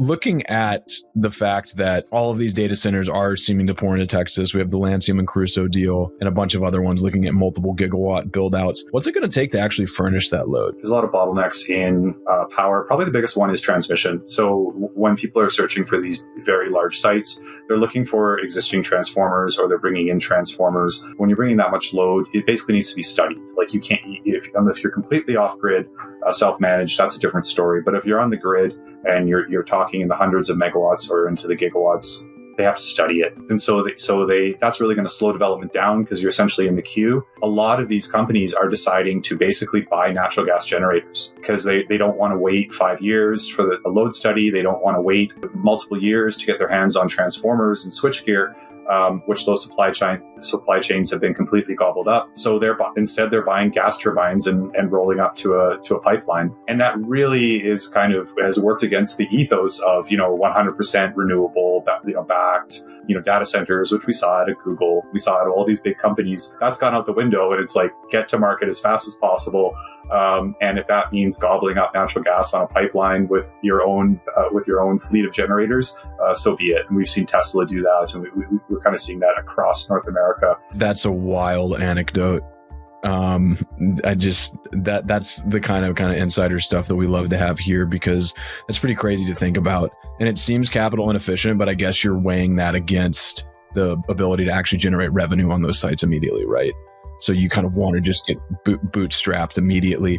looking at the fact that all of these data centers are seeming to pour into Texas, we have the Lancium and Crusoe deal and a bunch of other ones looking at multiple gigawatt build outs. What's it going to take to actually furnish that load? There's a lot of bottlenecks in power. Probably the biggest one is transmission. So when people are searching for these very large sites, they're looking for existing transformers or they're bringing in transformers. When you're bringing that much load, it basically needs to be studied. Like you can't, if you're completely off grid, self-managed, that's a different story. But if you're on the grid and you're talking in the hundreds of megawatts or into the gigawatts, they have to study it. And so that's really going to slow development down because you're essentially in the queue. A lot of these companies are deciding to basically buy natural gas generators because they don't want to wait 5 years for the load study. They don't want to wait multiple years to get their hands on transformers and switchgear. Which those supply chains have been completely gobbled up. So they're buying gas turbines and rolling up to a pipeline, and that really is has worked against the ethos of 100% renewable, backed data centers, which we saw at Google, we saw at all these big companies. That's gone out the window, and it's like get to market as fast as possible. And if that means gobbling up natural gas on a pipeline with your own fleet of generators, so be it. And we've seen Tesla do that, and we're kind of seeing that across North America. That's a wild anecdote. That's the kind of insider stuff that we love to have here because it's pretty crazy to think about. And it seems capital inefficient, but I guess you're weighing that against the ability to actually generate revenue on those sites immediately, right? So you kind of want to just get bootstrapped immediately.